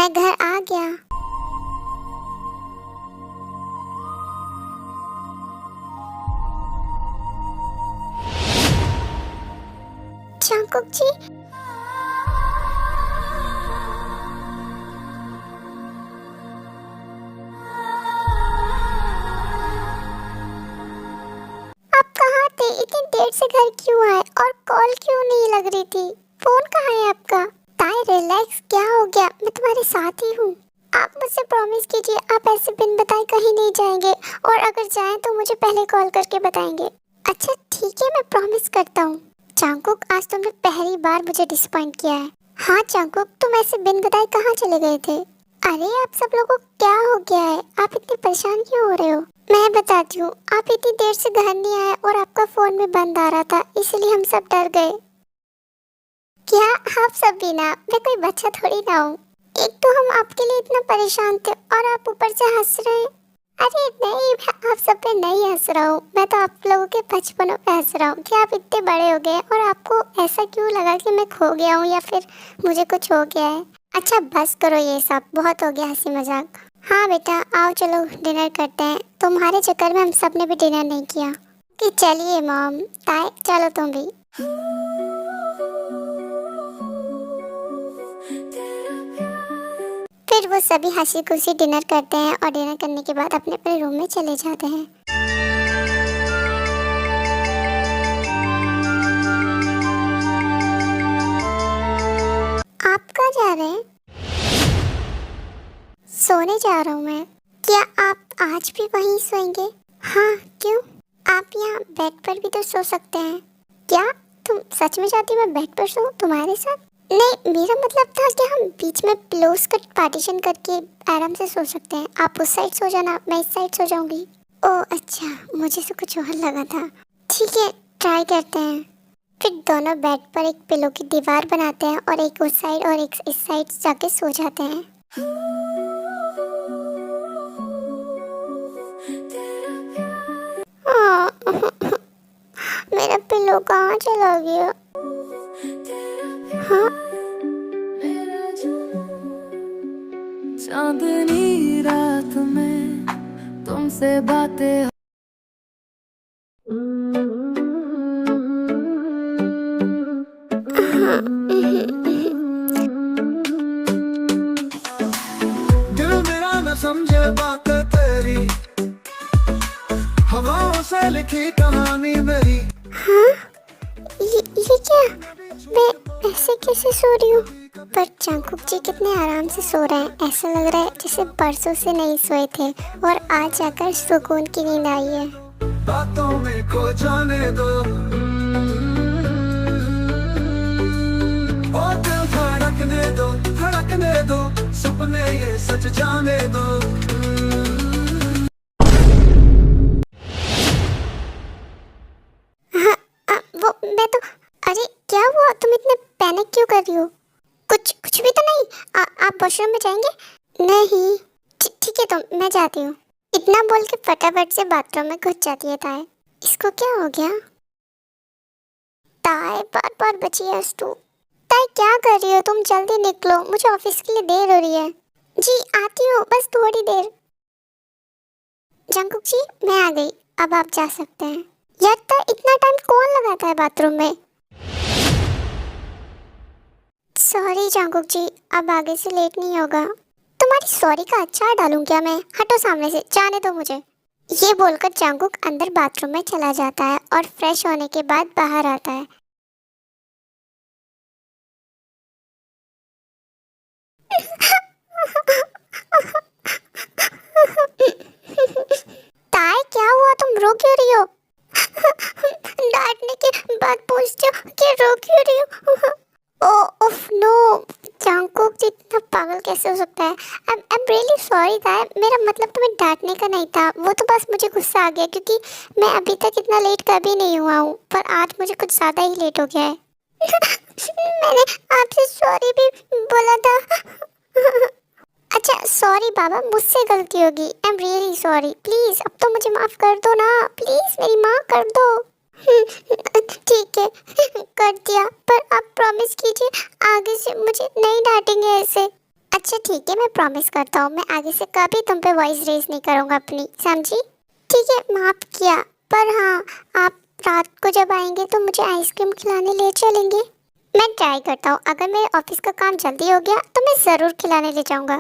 मैं घर आ गया। जंगकुक जी, आप कहाँ थे? इतनी देर से घर क्यों आए और कॉल क्यों नहीं लग रही थी? फोन कहाँ है आपका? ताई रिलैक्स, क्या हो गया? मैं तुम्हारे साथ ही हूँ। आप मुझसे प्रॉमिस कीजिए आप ऐसे बिन बताए कहीं नहीं जाएंगे, और अगर जाएं तो मुझे पहले कॉल करके बताएंगे। अच्छा ठीक है, मैं प्रॉमिस करता हूँ। जंगकुक, आज तुमने पहली बार मुझे डिसअपॉइंट किया है। हाँ जंगकुक, तुम ऐसे बिन बताए कहाँ चले गए थे? अरे आप सब लोगों को क्या हो गया है? आप इतने परेशान क्यों हो रहे हो? मैं बताती हूँ। आप इतनी देर से घर नहीं आए और आपका फोन भी बंद आ रहा था, इसलिए हम सब डर गए। क्या आप सब भी ना? मैं कोई बच्चा थोड़ी ना हूँ। एक तो हम आपके लिए इतना परेशान थे और आप ऊपर से हंस रहे हैं। अरे नहीं, मैं आप सब पे नहीं हंस रहा हूँ। मैं तो आप लोगों के बचपनों पे हंस रहा हूँ कि आप इतने बड़े हो गए और आपको ऐसा क्यों लगा कि मैं खो गया हूँ या फिर मुझे कुछ हो गया है। अच्छा बस करो, ये सब बहुत हो गया हंसी मजाक। हाँ बेटा आओ चलो डिनर करते हैं। तुम्हारे चक्कर में हम सब ने भी डिनर नहीं किया। कि चलिए मॉम, ताई चलो तुम भी। फिर वो सभी हंसी खुशी डिनर करते हैं और डिनर करने के बाद अपने अपने रूम में चले जाते हैं। आप कहाँ जा रहे हैं? सोने जा रहा हूँ मैं। क्या आप आज भी वहीं सोएंगे? हाँ क्यों? आप यहाँ बेड पर भी तो सो सकते हैं। क्या तुम सच में चाहती हो मैं बेड पर सोऊं तुम्हारे साथ? नहीं, मेरा मतलब था कि हम बीच में पिलोस का पार्टीशन करके आराम से सो सकते हैं। आप उस साइड सो जाना, मैं इस साइड सो जाऊंगी। ओह अच्छा, मुझे तो कुछ और लगा था। ठीक है ट्राई करते हैं। फिर दोनों बेड पर एक पिलो की दीवार बनाते हैं और एक उस साइड और एक इस साइड जाके सो जाते हैं। हाँ, मेरा पिलो कहाँ चला गया? हाँ चांदनी रात में तुमसे बातें दिल मेरा न समझे बात तेरी, हवाओं से लिखी कहानी मेरी। हाँ, ये क्या? मैं ऐसे कैसे सो रही हूँ? पर जंगकुक जी कितने आराम से सो रहे हैं। ऐसा लग रहा है जैसे परसों से नहीं सोए थे और आज जाकर सुकून की नींद आई है। बातों में खो जाने दो, ओ दिल धड़कने दो, सपने ये सच जाने दो। वो मैं तो, अरे क्या हुआ? तुम इतने पैनिक क्यों कर रही हो? कुछ भी तो नहीं। आप वॉशरूम में जाएंगे? नहीं। ठीक है तो मैं जाती हूँ। इतना बोल के फटाफट से बाथरूम में घुस जाती है ताई। इसको क्या हो गया? ताई बार बार बची है तू। ताई क्या कर रही हो तुम? जल्दी निकलो, मुझे ऑफिस के लिए देर हो रही है। जी आती हूँ, बस थोड़ी देर। जंगकुक जी मैं आ गई, अब आप जा सकते हैं। यार ताई इतना टाइम कौन लगाता है बाथरूम में? सॉरी जंगकुक जी, अब आगे से लेट नहीं होगा। तुम्हारी सॉरी का अचार डालूं क्या मैं? हटो सामने से, जाने दो मुझे। ये बोलकर जंगकुक अंदर बाथरूम में चला जाता है और फ्रेश होने के बाद बाहर आता है। ताई क्या हुआ? तुम रो क्यों रही हो? डांटने के बाद पूछते हो कि रो क्यों रही हो? ओ उफ नो, जंगकुक जितना पागल कैसे हो सकता है? आई एम रियली सॉरी ताई, मेरा मतलब तुम्हें डांटने का नहीं था। वो तो बस मुझे गुस्सा आ गया क्योंकि मैं अभी तक इतना लेट कभी नहीं हुआ हूँ, पर आज मुझे कुछ ज़्यादा ही लेट हो गया है। मैंने आपसे सॉरी भी बोला था। अच्छा सॉरी बाबा, मुझसे गलती होगी। I am really sorry, please अब तो मुझे माफ कर दो ना, प्लीज मेरी माँ कर दो। ठीक है कर दिया, पर आप प्रॉमिस कीजिए आगे से मुझे नहीं डांटेंगे ऐसे। अच्छा ठीक है, मैं प्रॉमिस करता हूँ मैं आगे से कभी तुम पे वॉइस रेज नहीं करूँगा अपनी, समझी? ठीक है, माफ किया। पर हाँ, आप रात को जब आएंगे तो मुझे आइसक्रीम खिलाने ले चलेंगे? मैं ट्राई करता हूँ, अगर मेरे ऑफिस का काम जल्दी हो गया तो मैं ज़रूर खिलाने ले जाऊँगा।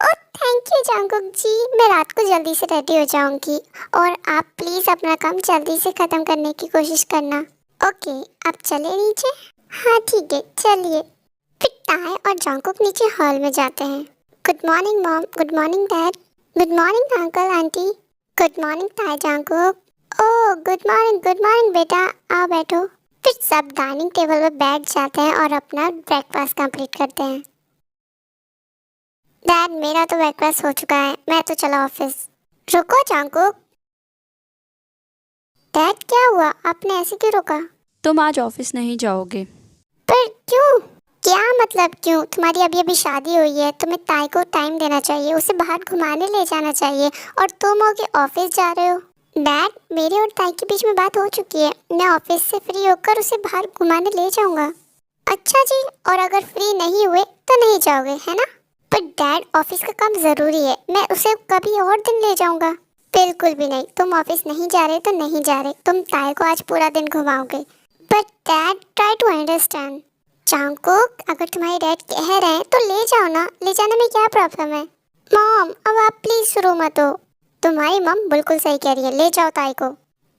ओह थैंक यू जंगकुक जी, मैं रात को जल्दी से रेडी हो जाऊँगी और आप प्लीज़ अपना काम जल्दी से ख़त्म करने की कोशिश करना। ओके, आप चले नीचे? हाँ ठीक है, चलिए। फिर ताए और जंगकुक नीचे हॉल में जाते हैं। Good morning mom, good morning dad, good morning uncle aunty, good morning ताए जंगकुक। ओह गुड मॉर्निंग बेटा, आओ बैठो। फिर सब डाइनिंग टेबल पर बैठ जाते हैं और अपना ब्रेकफास्ट कंप्लीट करते हैं। डैड मेरा तो ब्रेकफास्ट हो चुका है, मैं तो चला ऑफिस। रुको जंगकुक। डैड क्या हुआ, आपने ऐसे क्यों रोका? तुम आज ऑफिस नहीं जाओगे। पर क्यों? क्या मतलब क्यों? तुम्हारी अभी अभी शादी हुई है, तुम्हें ताई को टाइम देना चाहिए, उसे बाहर घुमाने ले जाना चाहिए और तुम होके ऑफिस जा रहे हो। डैड मेरी और ताई के बीच में बात हो चुकी है, मैं ऑफिस से फ्री होकर उसे बाहर घुमाने ले जाऊंगा। अच्छा जी, और अगर फ्री नहीं हुए तो नहीं जाओगे है ना? पर डैड ऑफिस का काम जरूरी है, मैं उसे कभी और दिन ले जाऊंगा। बिल्कुल भी नहीं, तुम ऑफिस नहीं जा रहे तो नहीं जा रहे, तुम ताई को आज पूरा दिन घुमाओगे। But dad try to understand. Jungkook अगर तुम्हारे डैड कह रहे हैं तो ले जाओ ना, ले जाने में क्या प्रॉब्लम है? मॉम अब आप प्लीज शुरू मत हो, तुम्हारी मम बिल्कुल सही कह रही है, ले जाओ ताई को।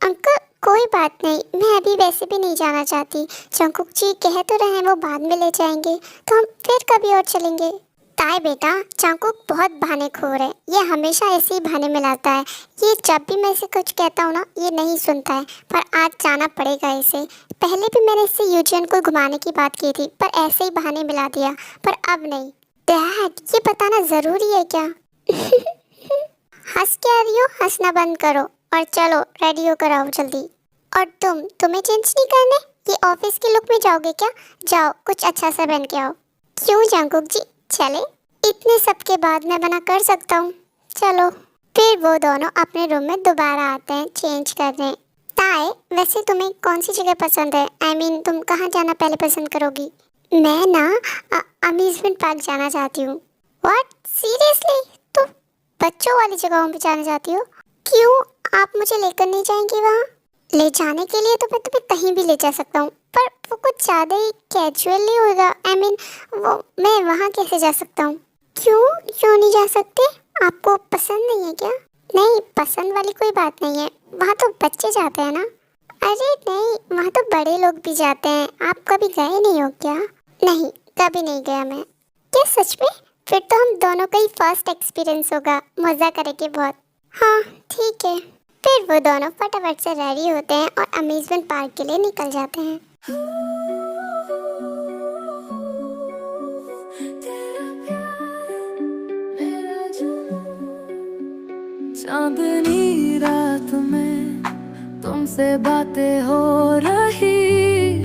अंकल कोई बात नहीं, मैं अभी वैसे भी नहीं जाना चाहती, जंगकुक जी कह तो रहे हैं वो बाद में ले जाएंगे, तो हम फिर कभी और चलेंगे। ताई बेटा, जंगकुक बहुत बहानेखोर है, ये हमेशा ऐसे ही बहाने मिलाता है। ये जब भी मैं इसे कुछ कहता हूँ ना ये नहीं सुनता है, पर आज जाना पड़ेगा इसे। पहले भी मैंने इससे यूजियन को घुमाने की बात की थी पर ऐसे ही बहाने मिला दिया, पर अब नहीं। डैड ये बताना ज़रूरी है क्या? हंस क्या रही हो, हंसना बंद करो और चलो रेडी होकर आओ जल्दी। और तुम्हें चेंज नहीं करने, ये ऑफिस के लुक में जाओगे क्या? जाओ कुछ अच्छा सा पहन के आओ। क्यों जंगकुक जी, चले? इतने सब के बाद मैं मना कर सकता हूँ? चलो। फिर वो दोनों अपने रूम में दोबारा आते हैं चेंज करने। ताए वैसे तुम्हें कौन सी जगह पसंद है? I mean, तुम कहाँ जाना पहले पसंद करोगी? मैं ना अम्यूजमेंट पार्क जाना चाहती हूँ। What seriously? तो बच्चों वाली जगहों पे जाना चाहती हो? क्यों, आप मुझे लेकर नहीं जाएंगे वहाँ? ले जाने के लिए तो मैं तुम्हें कहीं भी ले जा सकता हूँ, पर वो कुछ ज़्यादा ही कैजुअल नहीं होगा। I mean, वो मैं वहाँ कैसे जा सकता हूँ? क्यों नहीं जा सकते? आपको पसंद नहीं है क्या? नहीं, पसंद वाली कोई बात नहीं है, वहाँ तो बच्चे जाते हैं ना। अरे नहीं, वहाँ तो बड़े लोग भी जाते हैं, आप कभी गए नहीं हो क्या? नहीं, कभी नहीं गया मैं। क्या सच में? फिर तो हम दोनों का ही फर्स्ट एक्सपीरियंस होगा, मज़ा करेंगे बहुत। हाँ ठीक है। फिर वो दोनों फटाफट से रेडी होते हैं और अम्यूजमेंट पार्क के लिए निकल जाते हैं। चांदनी रात में तुमसे बातें हो रही,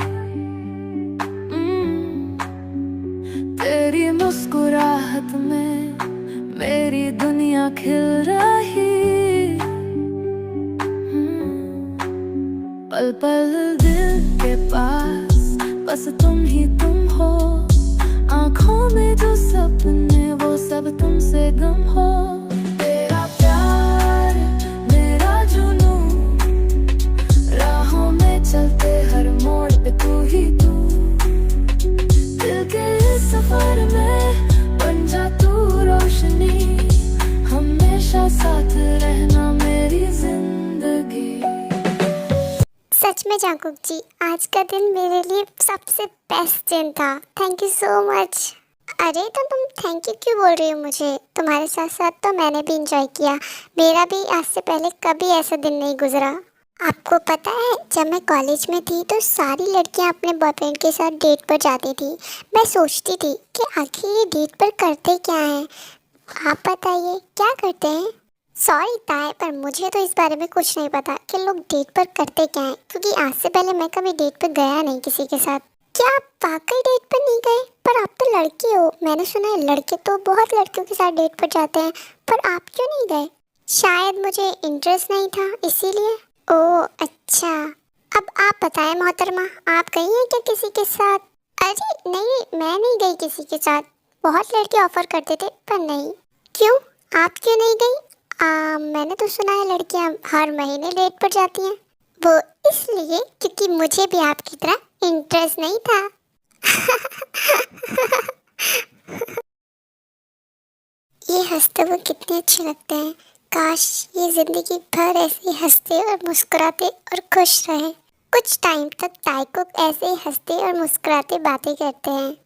तेरी मुस्कुराहट में मेरी दुनिया खिल रही। पल पल दिल के पास बस तुम ही तुम हो, आँखों में जो सपने वो सब तुमसे गम हो। तेरा प्यार मेरा जुनून, राहों में चलते हर मोड़ पे तू ही तू, दिल के इस सफर में बन जा तू रोशनी, हमेशा साथ रहना मेरी जिंदगी। सच में जंगकुक जी, आज का दिन मेरे लिए सबसे बेस्ट दिन था, थैंक यू सो मच। अरे तो तुम थैंक यू क्यों बोल रही हो मुझे? तुम्हारे साथ साथ तो मैंने भी इंजॉय किया, मेरा भी आज से पहले कभी ऐसा दिन नहीं गुजरा। आपको पता है जब मैं कॉलेज में थी तो सारी लड़कियां अपने बॉयफ्रेंड के साथ डेट पर जाती थी। मैं सोचती थी कि आखिर ये डेट पर करते क्या हैं? आप बताइए क्या करते हैं? सॉरी ताए, पर मुझे तो इस बारे में कुछ नहीं पता कि लोग डेट पर करते क्या हैं, क्योंकि आज से पहले मैं कभी डेट पर गया नहीं किसी के साथ। क्या आप वाकई डेट पर नहीं गए? पर आप तो लड़की हो, मैंने सुना है लड़के तो बहुत लड़कियों के साथ डेट पर जाते हैं, पर आप क्यों नहीं गए? शायद मुझे इंटरेस्ट नहीं था इसीलिए। ओह अच्छा, अब आप बताएं मोहतरमा, आप गई हैं क्या किसी के साथ? अरे नहीं, मैं नहीं गई किसी के साथ, बहुत लड़के ऑफर करते थे पर नहीं। क्यों, आप क्यों नहीं गई? मैंने तो सुना है लड़कियां हर महीने डेट पर जाती हैं। वो इसलिए क्योंकि मुझे भी आपकी तरह इंटरेस्ट नहीं था। ये हंसते हुए कितने अच्छे लगते हैं। काश ये जिंदगी भर ऐसे ही हंसते और मुस्कुराते और खुश रहे। कुछ टाइम तक ताइकुक ऐसे ही हंसते और मुस्कुराते बातें करते हैं।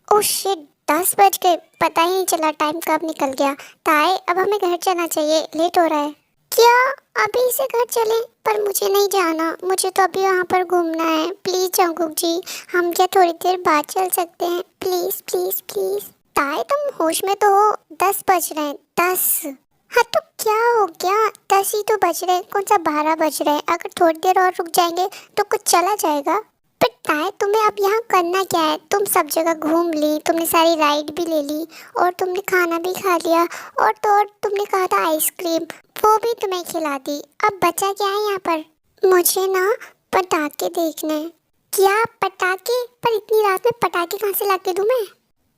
ओह शिट, 10 बज गए, पता ही नहीं चला टाइम कब निकल गया। ताई, अब हमें घर जाना चाहिए, लेट हो रहा है। क्या अभी से घर चलें? पर मुझे नहीं जाना, मुझे तो अभी वहाँ पर घूमना है। प्लीज जंगकुक जी, हम क्या थोड़ी देर बाद चल सकते हैं? Please please please. ताई तुम होश में तो हो, 10 बज रहे हैं, 10। हाँ तो क्या हो गया, 10 ही तो बज रहे हैं, कौन सा 12 बज रहे हैं। अगर थोड़ी देर और रुक जाएंगे तो कुछ चला जाएगा। पर ताई तुम्हें अब यहाँ करना क्या है? तुम सब जगह घूम ली, तुमने सारी राइड भी ले ली और तुमने खाना भी खा लिया और तो और तुमने कहा था आइसक्रीम, वो भी तुम्हें खिला दी। अब बचा क्या है यहाँ पर? मुझे ना पटाखे देखने हैं। क्या पटाखे? पर इतनी रात में पटाखे कहाँ से लाके दूँ मैं?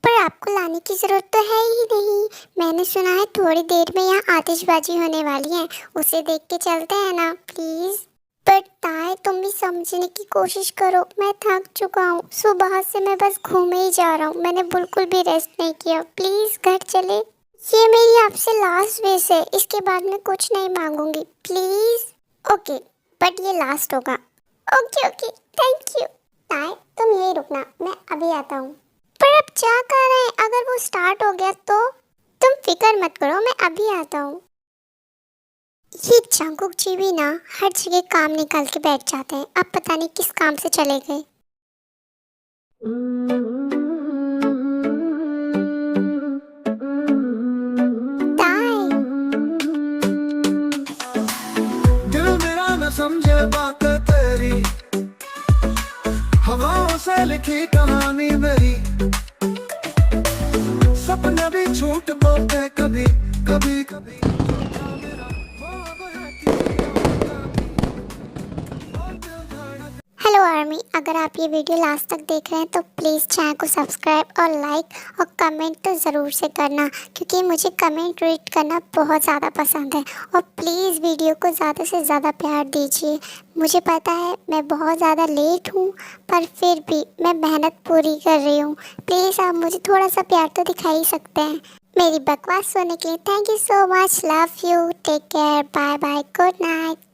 पर आपको लाने की जरूरत तो है ही नहीं। मैंने सुना है थोड़ी देर में यहाँ आतिशबाजी होने वाली है, उसे देख के चलते हैं ना प्लीज। पर ताई तुम भी समझने की कोशिश करो, मैं थक चुका हूँ, सुबह से मैं बस घूमे ही जा रहा हूँ, मैंने बिल्कुल भी रेस्ट नहीं किया। प्लीज घर चले। ये मेरी आपसे लास्ट विश है, इसके बाद मैं कुछ नहीं मांगूंगी, प्लीज। ओके, बट ये लास्ट होगा। Okay okay, thank you. ताई तुम यही रुकना, मैं अभी आता हूँ। पर अब क्या कर रहे हैं? अगर वो स्टार्ट हो गया तो? तुम फिक्र मत करो, मैं अभी आता हूँ। ये जंगकुक जी भी ना हर जगह काम निकाल के बैठ जाते हैं, अब पता नहीं किस काम से चले गए। ताई, दिल मेरा न समझे बात तेरी, हवाओं से लिखी कहानी मेरी। सपने भी झूठ बोलते कभी कभी कभी। हेलो आर्मी, अगर आप ये वीडियो लास्ट तक देख रहे हैं तो प्लीज़ चैनल को सब्सक्राइब और लाइक और कमेंट तो ज़रूर से करना, क्योंकि मुझे कमेंट रीड करना बहुत ज़्यादा पसंद है। और प्लीज़ वीडियो को ज़्यादा से ज़्यादा प्यार दीजिए। मुझे पता है मैं बहुत ज़्यादा लेट हूँ, पर फिर भी मैं मेहनत पूरी कर रही हूँ। प्लीज़ आप मुझे थोड़ा सा प्यार तो दिखा ही सकते हैं। मेरी बकवास सुनने के लिए thank you so much. Love you, take care, bye bye, good night.